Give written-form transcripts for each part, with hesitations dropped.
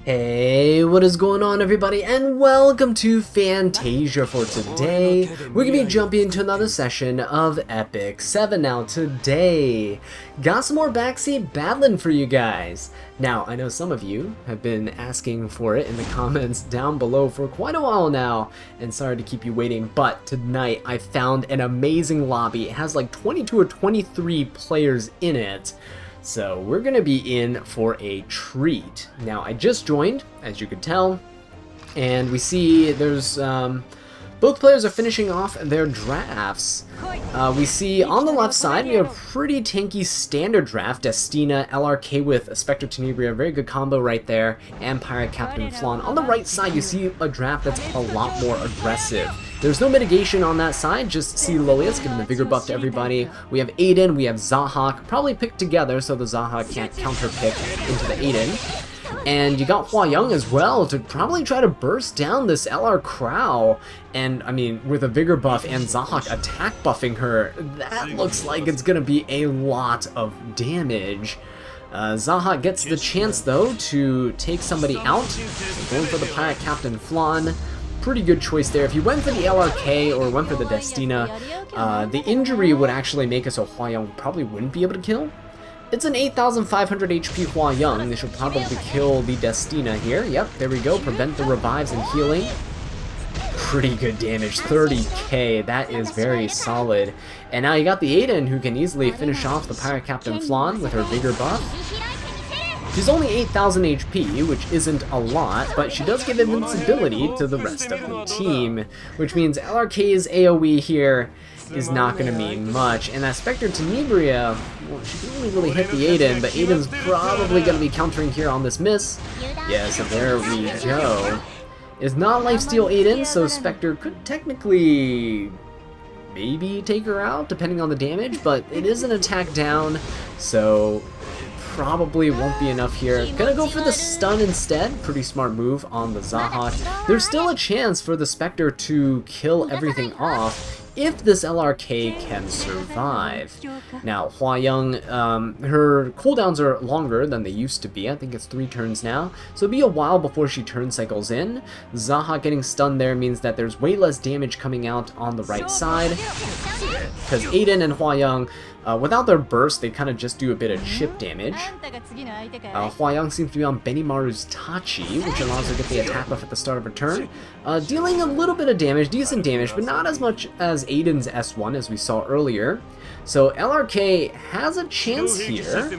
Hey, what is going on everybody, and welcome to Fantasia for today. We're going to be jumping into another session of Epic 7 now today. Got some more Backseat battling for you guys. Now, I know some of you have been asking for it in the comments down below for quite a while now, and sorry to keep you waiting, but tonight I found an amazing lobby. It has like 22 or 23 players in it. So we're going to be in for a treat. Now I just joined, as you can tell, and we see there's both players are finishing off their drafts. We see on the left side we have a pretty tanky standard draft, Destina, LRK with a Specter Tenebria, very good combo right there, and Pirate Captain Flan. On the right side you see a draft that's a lot more aggressive. There's no mitigation on that side, just see Lilias giving the vigor buff to everybody. We have Aiden, we have Zahak, probably picked together so the Zahak can't counter pick into the Aiden. And you got Hua Young as well to probably try to burst down this LR Crow. And I mean, with a vigor buff and Zahak attack buffing her, that looks like it's gonna be a lot of damage. Zahak gets the chance though to take somebody out, so going for the Pirate Captain Flan. Pretty good choice there. If you went for the LRK or went for the Destina, the injury would actually make it so Hua Young probably wouldn't be able to kill. It's an 8,500 HP Hua Young. They should probably kill the Destina here. Yep, there we go. Prevent the revives and healing. Pretty good damage, 30k. That is very solid. And now you got the Aiden who can easily finish off the Pirate Captain Flan with her vigor buff. She's only 8,000 HP, which isn't a lot, but she does give invincibility to the rest of the team, which means LRK's AoE here is not going to mean much. And that Specter Tenebria, well, she can only really hit the Aiden, but Aiden's probably going to be countering here on this miss. Yeah, so there we go. It's not lifesteal Aiden, so Specter could technically maybe take her out, depending on the damage, but it is an attack down, so probably won't be enough here. Gonna go for the stun instead. Pretty smart move on the Zahak. There's still a chance for the Specter to kill everything off if this LRK can survive. Now, Hua Young, her cooldowns are longer than they used to be. I think it's 3 turns now. So it'll be a while before she turn cycles in. Zahak getting stunned there means that there's way less damage coming out on the right side, because Aiden and Hua Young, without their burst, they kind of just do a bit of chip damage. Hua Young seems to be on Benimaru's Tachi, which allows her to get the attack buff at the start of her turn. Dealing a little bit of damage, decent damage, but not as much as Aiden's S1 as we saw earlier. So LRK has a chance here.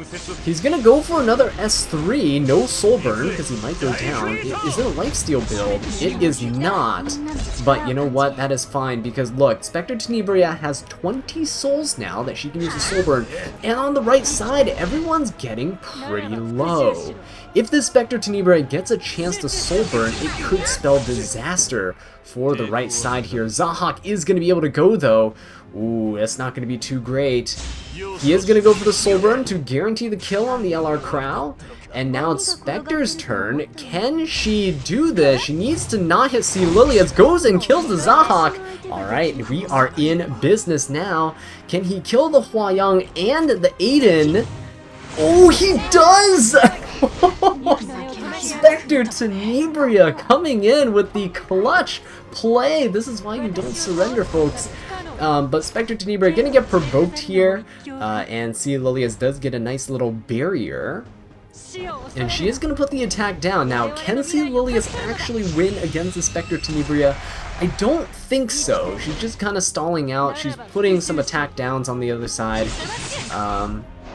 He's gonna go for another S3, no soul burn, because he might go down. Is it a lifesteal build? It is not. But you know what? That is fine, because look, Specter Tenebria has 20 souls now that she can use a soul burn. And on the right side, everyone's getting pretty low. If this Specter Tenebria gets a chance to soul burn, it could spell disaster for the right side here. Zahak is going to be able to go though. Ooh, that's not going to be too great. He is going to go for the soul burn to guarantee the kill on the LR Crow. And now it's Specter's turn. Can she do this? She needs to not hit C. Lilias. Goes and kills the Zahak. Alright, we are in business now. Can he kill the Hua Young and the Aiden? Oh, he does! Specter Tenebria coming in with the clutch play. This is why you don't surrender, folks. But Specter Tenebria gonna get provoked here, and C. Lilias does get a nice little barrier. And she is going to put the attack down. Now, can C. Lilias actually win against the Specter Tenebria? I don't think so. She's just kind of stalling out. She's putting some attack downs on the other side.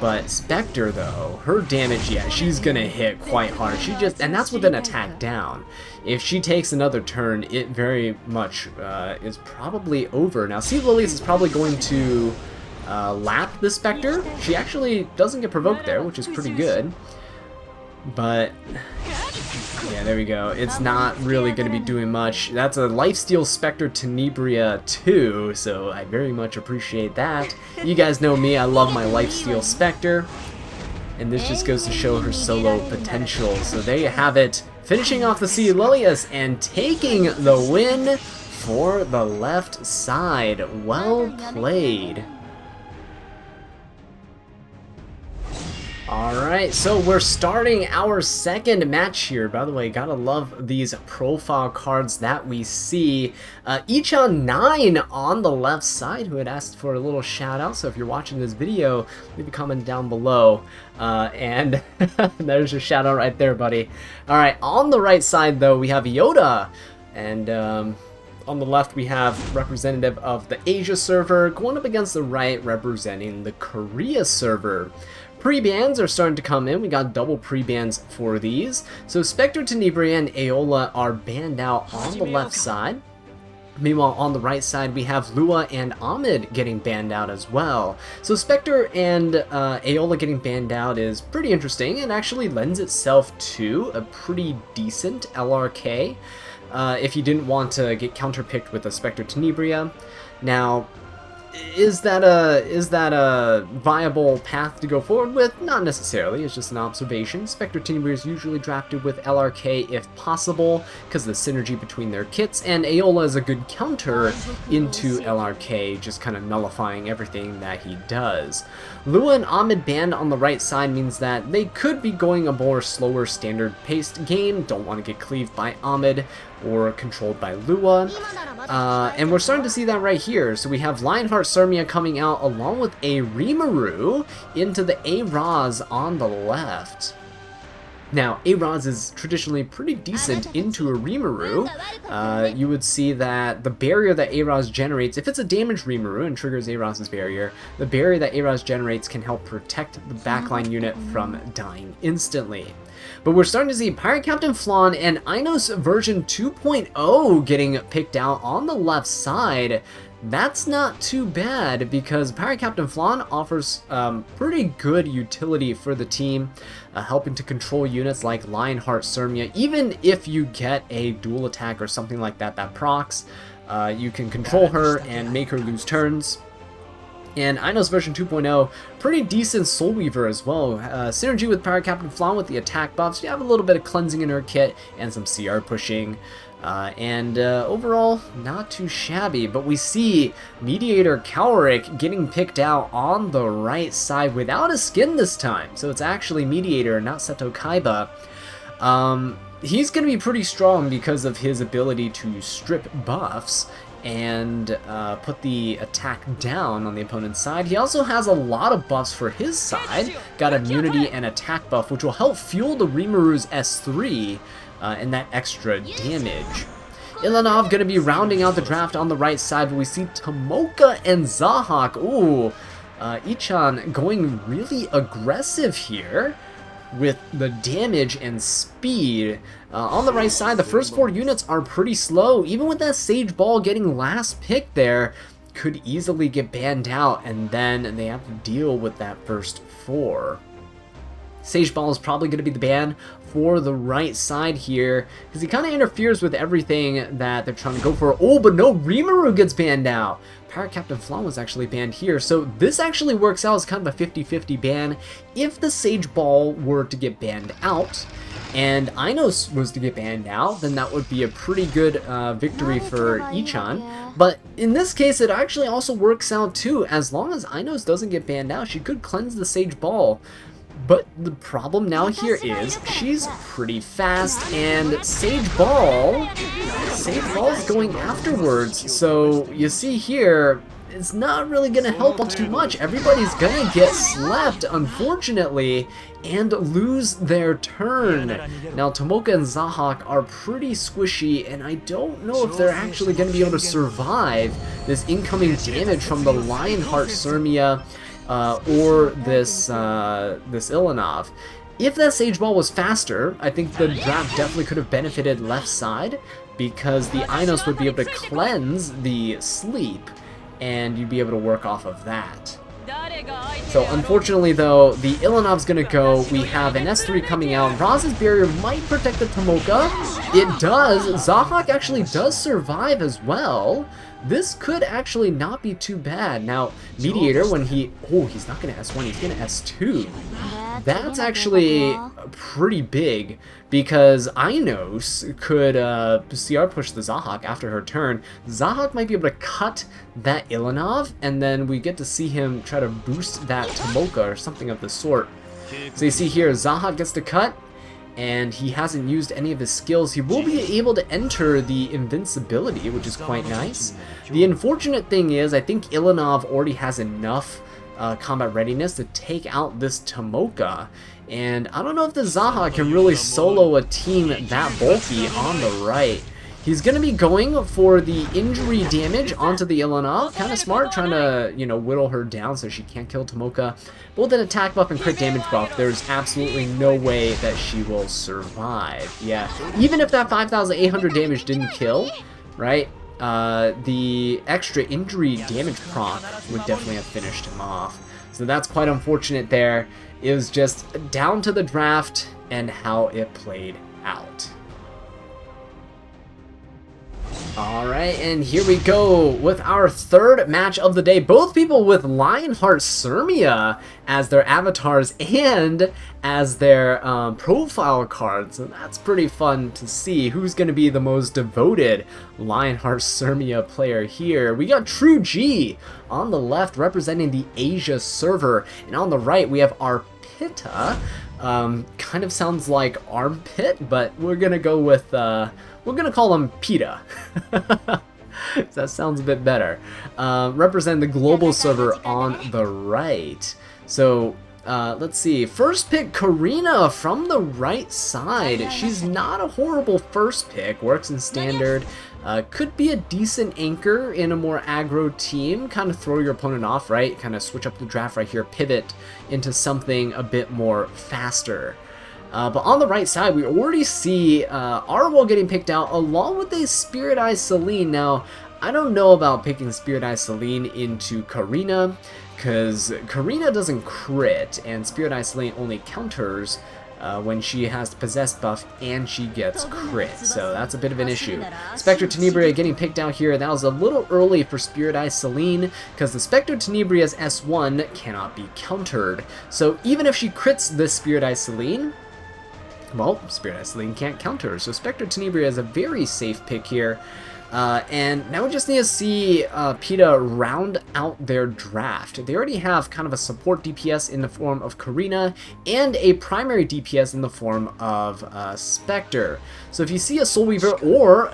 But Specter, though, her damage, yeah, she's going to hit quite hard. And that's with an attack down. If she takes another turn, it very much is probably over. Now, C. Lilias is probably going to lap the Specter. She actually doesn't get provoked there, which is pretty good. But yeah, there we go. It's not really going to be doing much. That's a lifesteal Specter Tenebria too, so I very much appreciate that. You guys know me, I love my lifesteal Specter. And this just goes to show her solo potential. So there you have it. Finishing off the C. Lilias and taking the win for the left side. Well played. Alright, so we're starting our second match here. By the way, gotta love these profile cards that we see. Ichan9 on the left side, who had asked for a little shout out. So if you're watching this video, leave a comment down below. And there's your shout out right there, buddy. Alright, on the right side though, we have Yoda. And on the left we have representative of the Asia server, going up against the right representing the Korea server. Pre-bans are starting to come in. We got double pre-bans for these. So Specter, Tenebria, and Aola are banned out on the left side. Meanwhile, on the right side, we have Lua and Ahmed getting banned out as well. So Specter and Aola getting banned out is pretty interesting and actually lends itself to a pretty decent LRK if you didn't want to get counterpicked with a Specter Tenebria. Now, is that a viable path to go forward with? Not necessarily, it's just an observation. Specter Tenebria is usually drafted with LRK if possible, because of the synergy between their kits, and Aola is a good counter into LRK, just kind of nullifying everything that he does. Lua and Ahmed banned on the right side means that they could be going a more slower standard-paced game, don't want to get cleaved by Ahmed, or controlled by Lua. And we're starting to see that right here. So we have Lionheart Surmia coming out along with a Rimuru into the A-Raz on the left. Now, A-Raz is traditionally pretty decent into a Rimuru. You would see that the barrier that A-Raz generates, if it's a damaged Rimuru and triggers A-Raz's barrier, the barrier that A-Raz generates can help protect the backline unit from dying instantly. But we're starting to see Pirate Captain Flan and Inos version 2.0 getting picked out on the left side. That's not too bad because Pirate Captain Flan offers pretty good utility for the team, helping to control units like Lionheart Surmia. Even if you get a dual attack or something like that that procs, you can control her and make her lose turns. And Inos version 2.0, pretty decent Soul Weaver as well. Synergy with Pirate Captain Flan with the attack buffs. You have a little bit of cleansing in her kit and some CR pushing. Overall, not too shabby. But we see Mediator Cowrick getting picked out on the right side without a skin this time. So it's actually Mediator, not Seto Kaiba. He's going to be pretty strong because of his ability to strip buffs and put the attack down on the opponent's side. He also has a lot of buffs for his side. Got immunity and attack buff, which will help fuel the Rimuru's S3 and that extra damage. Ilanov going to be rounding out the draft on the right side, but we see Tomoka and Zahak. Ooh, Ichan going really aggressive here with the damage and speed. On the right side, the first 4 units are pretty slow. Even with that Sage Ball getting last pick there, could easily get banned out, and then they have to deal with that first 4. Sage Ball is probably going to be the ban for the right side here, because he kind of interferes with everything that they're trying to go for. Oh, but no, Rimuru gets banned out. Pirate Captain Flan was actually banned here, so this actually works out as kind of a 50-50 ban. If the Sage Ball were to get banned out, and Inos was to get banned out, then that would be a pretty good victory for Ichan. But in this case, it actually also works out too. As long as Inos doesn't get banned out, she could cleanse the Sage Ball. But the problem now here is she's pretty fast, and Sage Ball is going afterwards. So you see here, it's not really going to help too much. Everybody's going to get slapped, unfortunately, and lose their turn. Now, Tomoka and Zahak are pretty squishy, and I don't know if they're actually going to be able to survive this incoming damage from the Lionheart Surmia or this Ilanov. If that Sage Ball was faster, I think the draft definitely could have benefited left side, because the Inos would be able to cleanse the sleep, and you'd be able to work off of that. So unfortunately though, the Ilanov's gonna go. We have an S3 coming out. Raz's barrier might protect the Tomoka. It does. Zahak actually does survive as well. This could actually not be too bad. Now, Mediator, when he... Oh, he's not going to S1, he's going to S2. That's actually pretty big, because Inos could CR push the Zahak after her turn. Zahak might be able to cut that Ilanov, and then we get to see him try to boost that Tomoka or something of the sort. So you see here, Zaha gets the cut, and he hasn't used any of his skills. He will be able to enter the invincibility, which is quite nice. The unfortunate thing is, I think Ilanov already has enough combat readiness to take out this Tomoka. And I don't know if the Zaha can really solo a team that bulky on the right. He's going to be going for the injury damage onto the Ilanov. Kind of smart, trying to, you know, whittle her down so she can't kill Tomoka. But with an attack buff and crit damage buff, there's absolutely no way that she will survive. Yeah, even if that 5,800 damage didn't kill, right, the extra injury damage proc would definitely have finished him off. So that's quite unfortunate there. It was just down to the draft and how it played out. Alright, and here we go with our third match of the day. Both people with Lionheart Sirmia as their avatars and as their profile cards. So that's pretty fun to see who's going to be the most devoted Lionheart Sirmia player here. We got True G on the left representing the Asia server, and on the right we have Arpita. Kind of sounds like armpit, but we're going to go with... we're going to call him PETA. That sounds a bit better. Represent the global server on the right. So, let's see. First pick, Karina from the right side. She's not a horrible first pick. Works in standard. Could be a decent anchor in a more aggro team. Kind of throw your opponent off, right? Kind of switch up the draft right here. Pivot into something a bit more faster. But on the right side, we already see Arwell getting picked out along with a Spirit Eye Celine. Now, I don't know about picking Spirit Eye Celine into Karina, because Karina doesn't crit, and Spirit Eye Celine only counters when she has the Possess buff and she gets crit, so that's a bit of an issue. Specter Tenebria getting picked out here. That was a little early for Spirit Eye Celine, because the Specter Tenebria's S1 cannot be countered. So even if she crits this Spirit Eye Celine, well, Spirit Eye Celine can't counter, so Specter Tenebria is a very safe pick here. And now we just need to see PETA round out their draft. They already have kind of a support DPS in the form of Karina and a primary DPS in the form of Specter. So if you see a Soul Weaver or,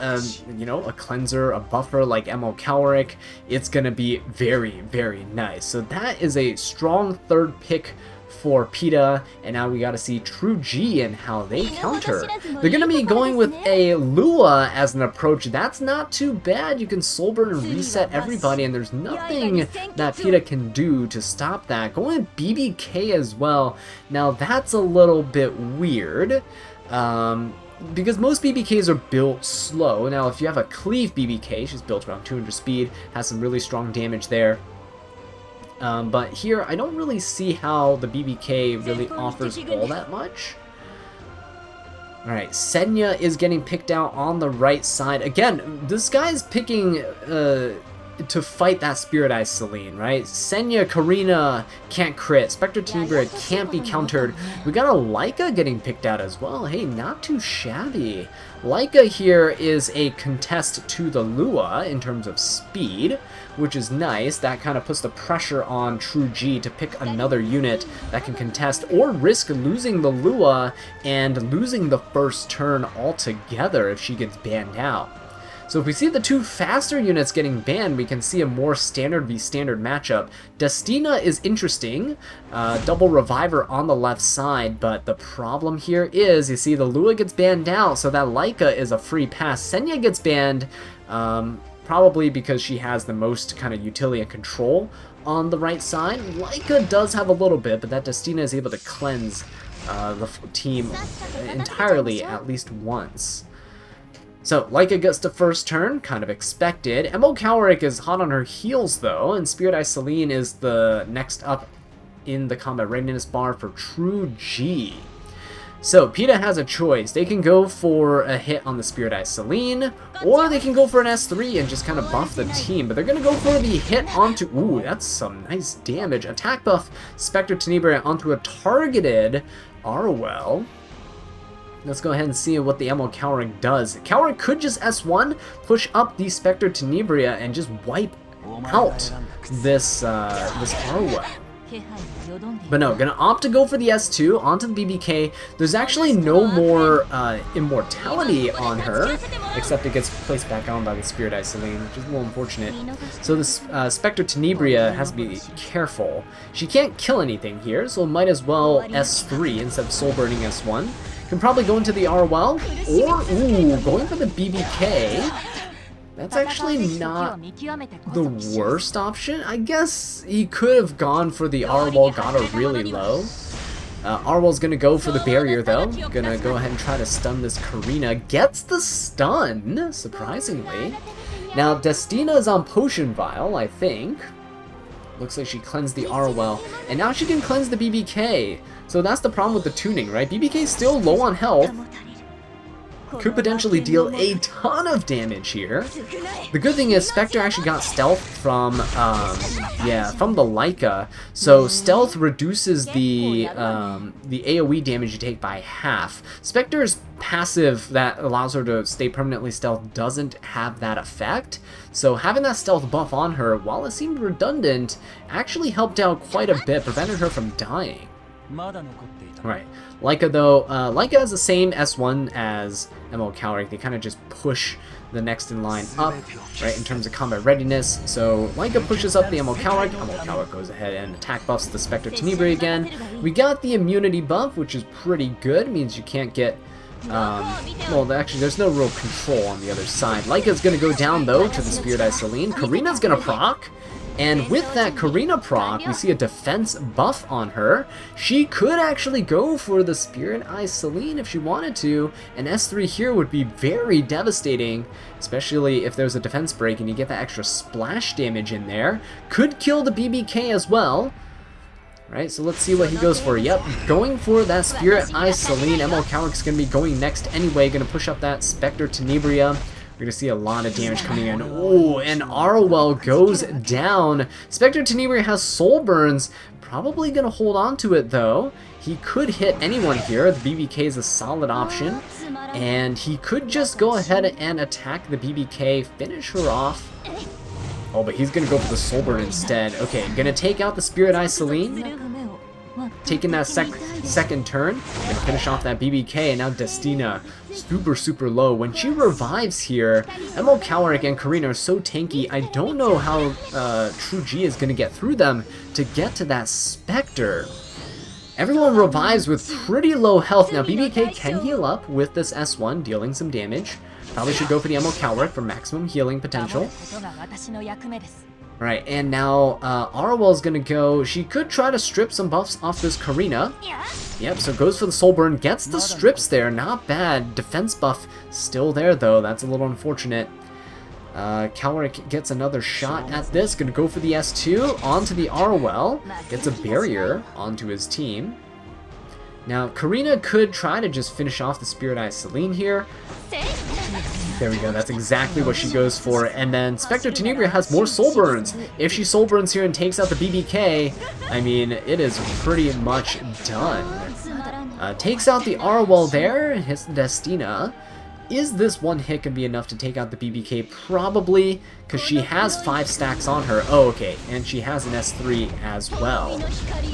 you know, a cleanser, a buffer like Emo Cowrick, it's going to be very, very nice. So that is a strong third pick for PETA, and now we got to see True G and how they counter. They're going to be going with a Lua as an approach. That's not too bad. You can soul burn and reset everybody, and there's nothing that PETA can do to stop that. Going with BBK as well. Now that's a little bit weird, because most BBKs are built slow. Now if you have a Cleave BBK, she's built around 200 speed, has some really strong damage there. But here, I don't really see how the BBK really offers all that much. Alright, Senya is getting picked out on the right side. Again, this guy's picking to fight that Spirit Eye Celine, right? Senya, Karina can't crit. Specter Tenebria can't be countered. We got a Leica getting picked out as well. Hey, not too shabby. Leica here is a contest to the Lua in terms of speed, which is nice. That kind of puts the pressure on True G to pick another unit that can contest or risk losing the Lua and losing the first turn altogether if she gets banned out. So if we see the two faster units getting banned, we can see a more standard v standard matchup. Destina is interesting, double reviver on the left side, but the problem here is, you see the Lua gets banned out, so that Leica is a free pass. Senya gets banned, probably because she has the most kind of utility and control on the right side. Leica does have a little bit, but that Destina is able to cleanse the team entirely at least once. So, Leica gets to first turn, kind of expected. Emo Cowrick is hot on her heels, though, and Spirit Eye Celine is the next up in the combat readiness bar for True G. So, PETA has a choice. They can go for a hit on the Spirit Eye Celine, or they can go for an S3 and just kind of buff the team. But they're going to go for the hit onto... Ooh, that's some nice damage. Attack buff Specter Tenebria onto a targeted Arwell. Let's go ahead and see what the Emo Cowrick does. Cowrick could just S1, push up the Specter Tenebria, and just wipe out this Arwell. But no, gonna opt to go for the S2 onto the BBK. There's actually no more immortality on her, except it gets placed back on by the Spirit Eye Celine, which is a little unfortunate. So this Specter Tenebria has to be careful. She can't kill anything here, so might as well S3 instead of soul burning S1. Can probably go into the R well, or ooh, going for the BBK. That's actually not the worst option. I guess he could have gone for the R-Wall, got her really low. R-Wall's gonna go for the barrier though. Gonna go ahead and try to stun this Karina. Gets the stun, surprisingly. Now, Destina's on Potion Vial, I think. Looks like she cleansed the R-Well. And now she can cleanse the BBK. So that's the problem with the tuning, right? BBK's still low on health. Could potentially deal a ton of damage here. The good thing is Specter actually got stealth from the Leica. So stealth reduces the AoE damage you take by half. Specter's passive that allows her to stay permanently stealth doesn't have that effect. So having that stealth buff on her, while it seemed redundant, actually helped out quite a bit, prevented her from dying. Right. Leica though, Leica has the same S1 as ML Calric. They kind of just push the next in line up, right, in terms of combat readiness. So Leica pushes up the ML Calric. ML Calric goes ahead and attack buffs the Specter Tenebria again. We got the immunity buff, which is pretty good. Means you can't get, well, actually, there's no real control on the other side. Leica's going to go down, though, to the Spirit Eye Celine. Karina's going to proc. And with that Karina proc, we see a defense buff on her. She could actually go for the Spirit Eye Celine if she wanted to, and S3 here would be very devastating, especially if there's a defense break and you get that extra splash damage in there. Could kill the BBK as well. Right, so let's see what he goes for. Yep, going for that Spirit Eye Celine. ML Calric's going to be going next anyway, going to push up that Specter Tenebria. We're going to see a lot of damage coming in. Oh, and Arwell goes down. Specter Tenebria has Soul Burns. Probably going to hold on to it, though. He could hit anyone here. The BBK is a solid option. And he could just go ahead and attack the BBK, finish her off. Oh, but he's going to go for the Soul Burn instead. Okay, going to take out the Spirit Eye Celine. Taking that second turn. Going to finish off that BBK, and now Destina super low. When she revives here, ML Calric and Karina are so tanky, I don't know how True G is going to get through them to get to that Specter. Everyone revives with pretty low health. Now BBK can heal up with this S1, dealing some damage. Probably should go for the ML Calric for maximum healing potential. Right, and now Arwell's gonna go. She could try to strip some buffs off this Karina. Yep, so goes for the Soul Burn, gets the strips there, not bad. Defense buff still there though, that's a little unfortunate. Calric gets another shot at this, gonna go for the S2, onto the Arwell, gets a barrier onto his team. Now Karina could try to just finish off the Spirit Eye Celine here. There we go, that's exactly what she goes for. And then Specter Tenebria has more Soul Burns. If she Soul Burns here and takes out the BBK, I mean, it is pretty much done. Takes out the Arwell there, hits Destina. Is this one hit going to be enough to take out the BBK? Probably, because she has 5 stacks on her. Oh, okay, and she has an S3 as well.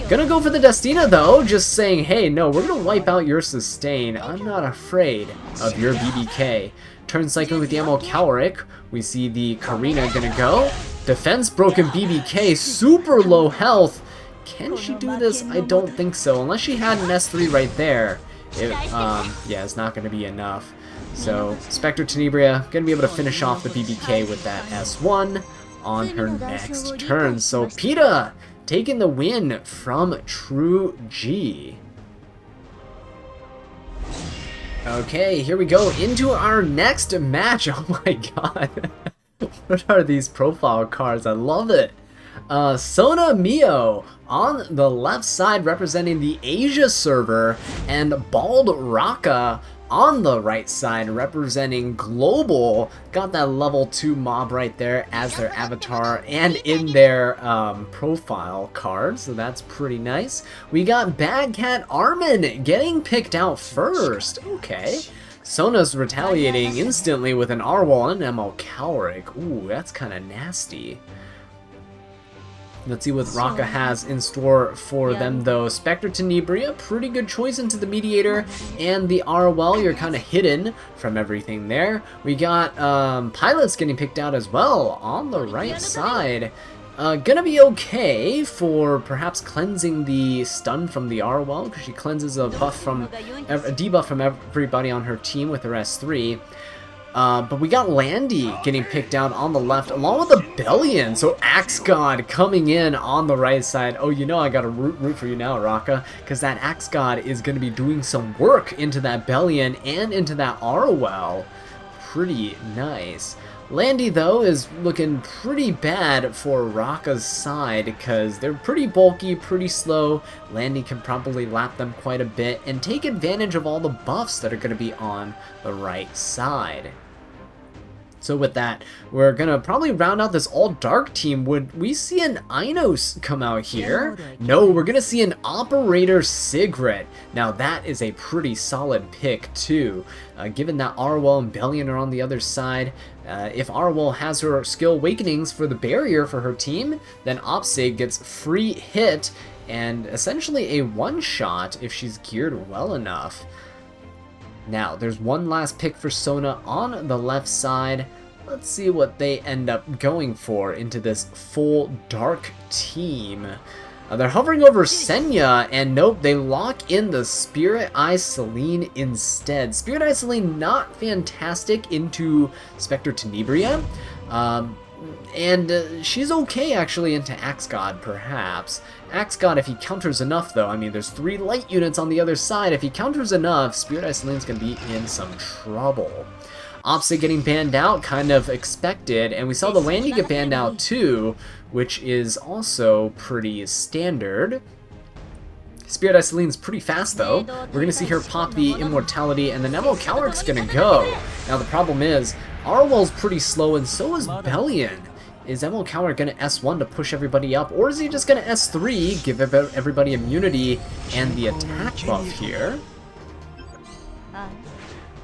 Gonna go for the Destina, though, just saying, hey, no, we're going to wipe out your sustain. I'm not afraid of your BBK. Turn cycle with the ML Calric. We see the Karina gonna go. Defense broken BBK, super low health. Can she do this? I don't think so. Unless she had an S3 right there. Yeah, it's not gonna be enough. So, Specter Tenebria gonna be able to finish off the BBK with that S1 on her next turn. So, PETA taking the win from True G. Okay, here we go into our next match. Oh my god. What are these profile cards? I love it. Sona Mio on the left side representing the Asia server, and Bald Raka on the right side representing Global. Got that level 2 mob right there as their avatar and in their profile card, so that's pretty nice. We got Bad Cat Armin getting picked out first. Okay. Sona's retaliating instantly with an R-Wall and an ML Calric. Ooh, that's kind of nasty. Let's see what Raka has in store for them, though. Specter, Tenebria, pretty good choice into the Mediator, and the Arwell, you're kind of hidden from everything there. We got Pilots getting picked out as well on the right side. Gonna be okay for perhaps cleansing the stun from the Arwell, because she cleanses a debuff from everybody on her team with her S3. But we got Landy getting picked out on the left, along with the Bellion. So Axe God coming in on the right side. Oh, you know I gotta root for you now, Raka, because that Axe God is going to be doing some work into that Bellion and into that Arwell. Pretty nice. Landy, though, is looking pretty bad for Raka's side because they're pretty bulky, pretty slow. Landy can probably lap them quite a bit and take advantage of all the buffs that are going to be on the right side. So with that, we're going to probably round out this all-dark team. Would we see an Inos come out here? No, we're going to see an Operator Sigrid. Now that is a pretty solid pick too. Given that Arwell and Bellion are on the other side, if Arwell has her skill awakenings for the barrier for her team, then Opsig gets free hit and essentially a one-shot if she's geared well enough. Now, there's one last pick for Sona on the left side. Let's see what they end up going for into this full dark team. They're hovering over Senya, and nope, they lock in the Spirit Eye Celine instead. Spirit Eye Celine not fantastic into Specter Tenebria. And she's okay actually into Axe God, perhaps. Axe God, if he counters enough though, I mean there's 3 light units on the other side, if he counters enough, Spirit Eye Celine's gonna be in some trouble. Opsig getting banned out, kind of expected, and we saw the Landy get banned out too, which is also pretty standard. Spirit Eye Celine's pretty fast though. We're gonna see her pop the Immortality, and then Emerald Calric's gonna go. Now the problem is, Arwell's pretty slow, and so is Bellion. Is Emerald Calric gonna S1 to push everybody up, or is he just gonna S3, give everybody immunity and the attack buff here?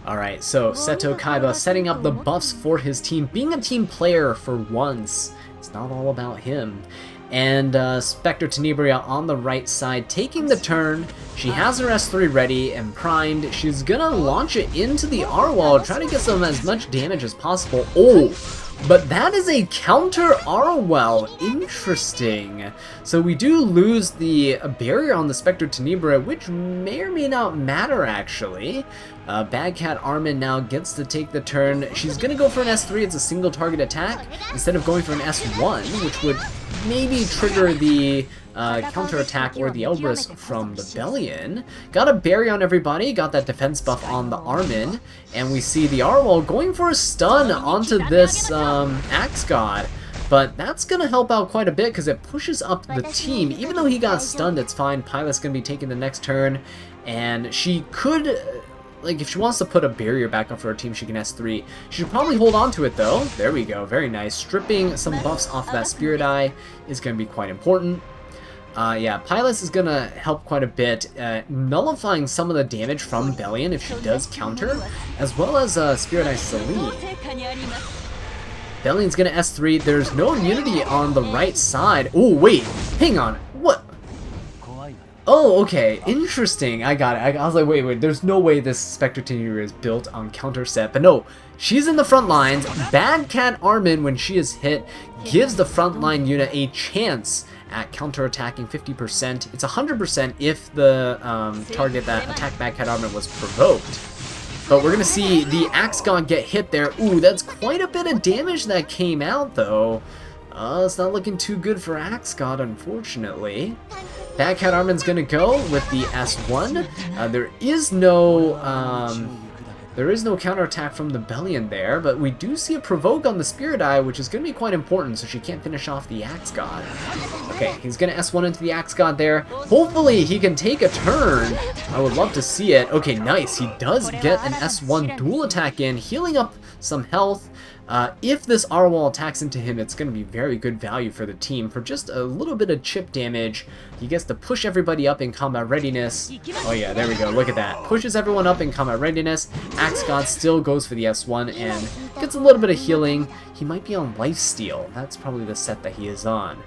Alright, so Seto Kaiba setting up the buffs for his team, being a team player for once. It's not all about him. And Specter Tenebria on the right side taking the turn. She has her S3 ready and primed. She's gonna launch it into the Arwell, try to get some as much damage as possible. Oh, but that is a counter Arwell. Interesting. So we do lose the barrier on the Specter Tenebria, which may or may not matter actually. Bad Cat Armin now gets to take the turn. She's gonna go for an S3, it's a single target attack, instead of going for an S1, which would maybe trigger the counter attack or the Elbrus from the Bellion. Got a barrier on everybody, got that defense buff on the Armin, and we see the Arwell going for a stun onto this Axe God. But that's going to help out quite a bit because it pushes up the team. Even though he got stunned, it's fine. Pilot's going to be taking the next turn, and she could... Like, if she wants to put a barrier back up for her team, she can S3. She should probably hold on to it, though. There we go. Very nice. Stripping some buffs off that Spirit Eye is going to be quite important. Yeah, Pilot is going to help quite a bit, nullifying some of the damage from Bellion if she does counter, as well as Spirit Eye Celine. Bellion's going to S3. There's no immunity on the right side. Oh, wait. Hang on. What? Oh, okay, interesting. I got it. I was like, wait, there's no way this Specter Tenebria is built on counter set. But no, she's in the front lines. Bad Cat Armin, when she is hit, gives the frontline unit a chance at counter-attacking 50%. It's 100% if the target that attacked Bad Cat Armin was provoked. But we're going to see the Axe God get hit there. Ooh, that's quite a bit of damage that came out, though. It's not looking too good for Axe God, unfortunately. Bad Cat Armin's gonna go with the S1. There is no counterattack from the Bellion there, but we do see a provoke on the Spirit Eye, which is gonna be quite important, so she can't finish off the Axe God. Okay, he's gonna S1 into the Axe God there. Hopefully he can take a turn. I would love to see it. Okay, nice. He does get an S1 dual attack in, healing up some health. If this Arwell attacks into him, it's going to be very good value for the team. For just a little bit of chip damage, he gets to push everybody up in combat readiness. Oh yeah, there we go, look at that. Pushes everyone up in combat readiness. Axe God still goes for the S1 and gets a little bit of healing. He might be on lifesteal. That's probably the set that he is on.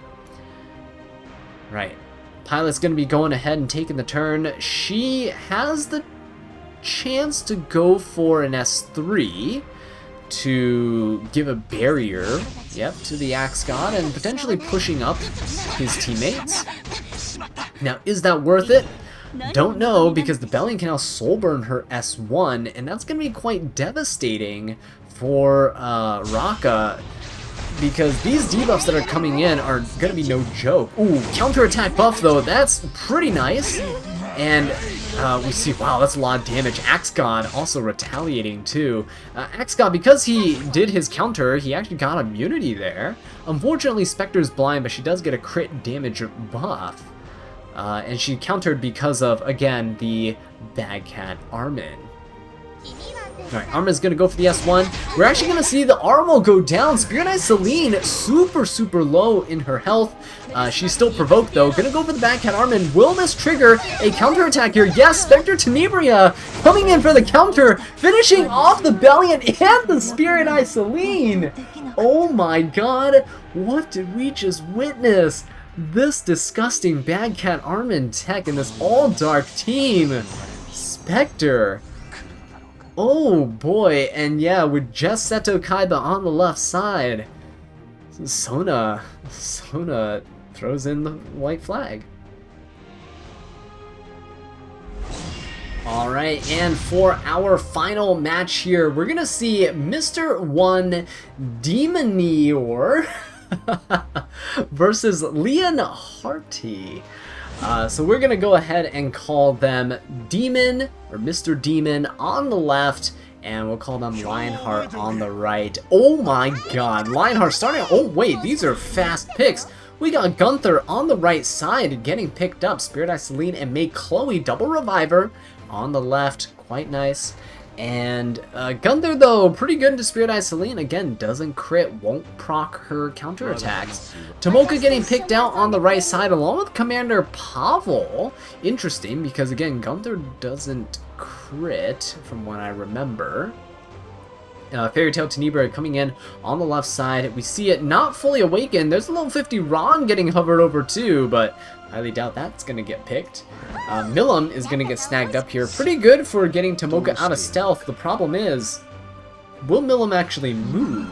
Right. Pilot's going to be going ahead and taking the turn. She has the chance to go for an S3 to give a barrier, yep, to the Axe God and potentially pushing up his teammates. Now, is that worth it? Don't know, because the Bellion can now soul burn her S1, and that's going to be quite devastating for Raka, because these debuffs that are coming in are going to be no joke. Ooh, counterattack buff though, that's pretty nice. And we see, wow, that's a lot of damage. Axe God also retaliating too. Axe God, because he did his counter, he actually got immunity there. Unfortunately, Specter's blind, but she does get a crit damage buff. And she countered because of, again, the Bad Cat Armin. Alright, Armin's gonna go for the S1. We're actually gonna see the Armo go down. Spirit Eye Celine, super low in her health. She's still provoked though. Gonna go for the Bad Cat Armin. Will this trigger a counterattack here? Yes, Specter Tenebria coming in for the counter, finishing off the Bellion and the Spirit Eye Celine. Oh my god, what did we just witness? This disgusting Bad Cat Armin tech in this all-dark team. Specter. Oh boy, and yeah, with just Seto Kaiba on the left side, Sona throws in the white flag. Alright, and for our final match here, we're gonna see Mr. 1 Demonior versus Leon Harty. So we're gonna go ahead and call them Demon, or Mr. Demon on the left, and we'll call them Lionheart on the right. Oh my god, Lionheart starting, oh wait, these are fast picks. We got Gunther on the right side getting picked up, Spirit Eye Celine and May Chloe, double reviver on the left, quite nice. And Gunther, though, pretty good into Spirit Eye Celine. Again, doesn't crit, won't proc her counterattacks. Tomoka getting picked out on the right side along with Commander Pavel. Interesting, because again, Gunther doesn't crit from what I remember. Fairy Tail Tenebria coming in on the left side. We see it not fully awakened. There's a level 50 Ron getting hovered over too, but highly doubt that's going to get picked. Milim is going to get snagged up here. Pretty good for getting Tomoka out of stealth. The problem is, will Milim actually move?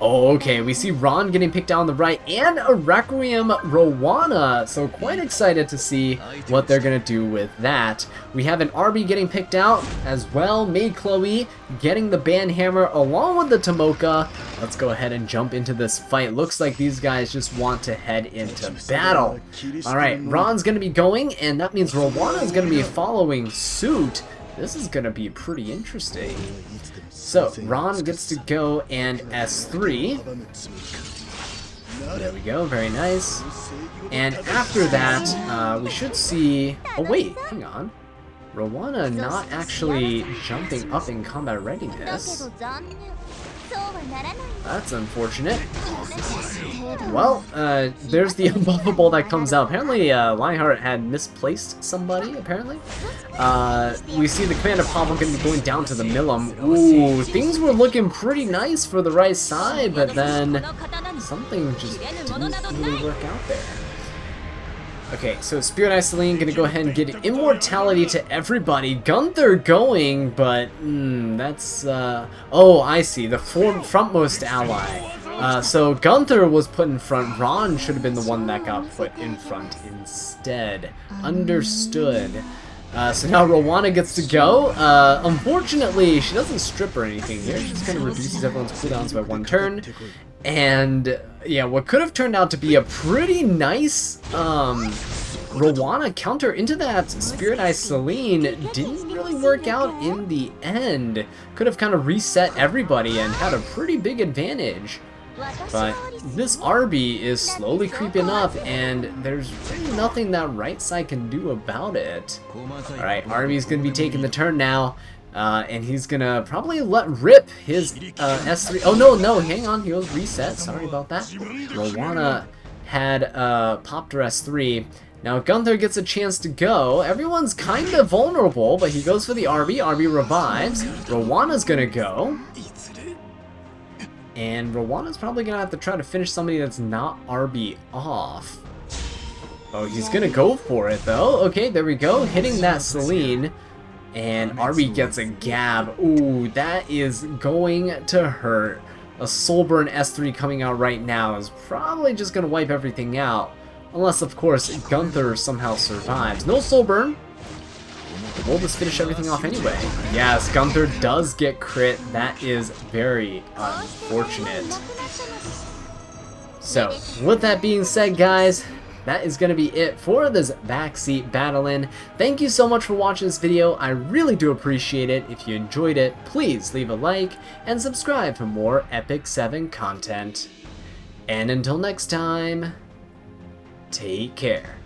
Oh, okay, we see Ron getting picked out on the right, and a Requiem Rowana, so quite excited to see what they're going to do with that. We have an RB getting picked out as well, May Chloe getting the Banhammer along with the Tomoka. Let's go ahead and jump into this fight. Looks like these guys just want to head into battle. Alright, Ron's going to be going, and that means Rowana is going to be following suit. This is going to be pretty interesting. So, Ron gets to go and S3. There we go, very nice. And after that, we should see... Oh wait, hang on. Rowana not actually jumping up in combat readiness. That's unfortunate. Well, there's the unbuffable that comes out. Apparently, Lionheart had misplaced somebody, apparently. We see the Commander Pavel going to be going down to the Milim. Ooh, things were looking pretty nice for the right side, but then something just didn't really work out there. Okay, so Spirit Eye Celine gonna go ahead and get immortality to everybody. Gunther going, but that's oh, I see, the frontmost ally. So Gunther was put in front. Ron should have been the one that got put in front instead. Understood. So now Rowana gets to go. Unfortunately, she doesn't strip or anything here. She just kind of reduces everyone's cooldowns by 1 turn. And yeah, what could have turned out to be a pretty nice Rowana counter into that Spirit Eye Celine didn't really work out in the end. Could have kind of reset everybody and had a pretty big advantage. But this RB is slowly creeping up, and there's really nothing that right side can do about it. Alright, RB's going to be taking the turn now. And he's gonna probably let rip his S3. Oh no, hang on, he was reset. Sorry about that. Rowana had popped her S3. Now Gunther gets a chance to go. Everyone's kind of vulnerable, but he goes for the RB. RB revives. Rowana's gonna go. And Rowana's probably gonna have to try to finish somebody that's not RB off. Oh, he's gonna go for it though. Okay, there we go. Hitting that Celine. And Arby gets a Gab. Ooh, that is going to hurt. A Soulburn S3 coming out right now is probably just gonna wipe everything out. Unless, of course, Gunther somehow survives. No Soulburn. We'll just finish everything off anyway. Yes, Gunther does get crit. That is very unfortunate. So, with that being said, guys, that is going to be it for this Backseat battle-in. Thank you so much for watching this video. I really do appreciate it. If you enjoyed it, please leave a like and subscribe for more Epic 7 content. And until next time, take care.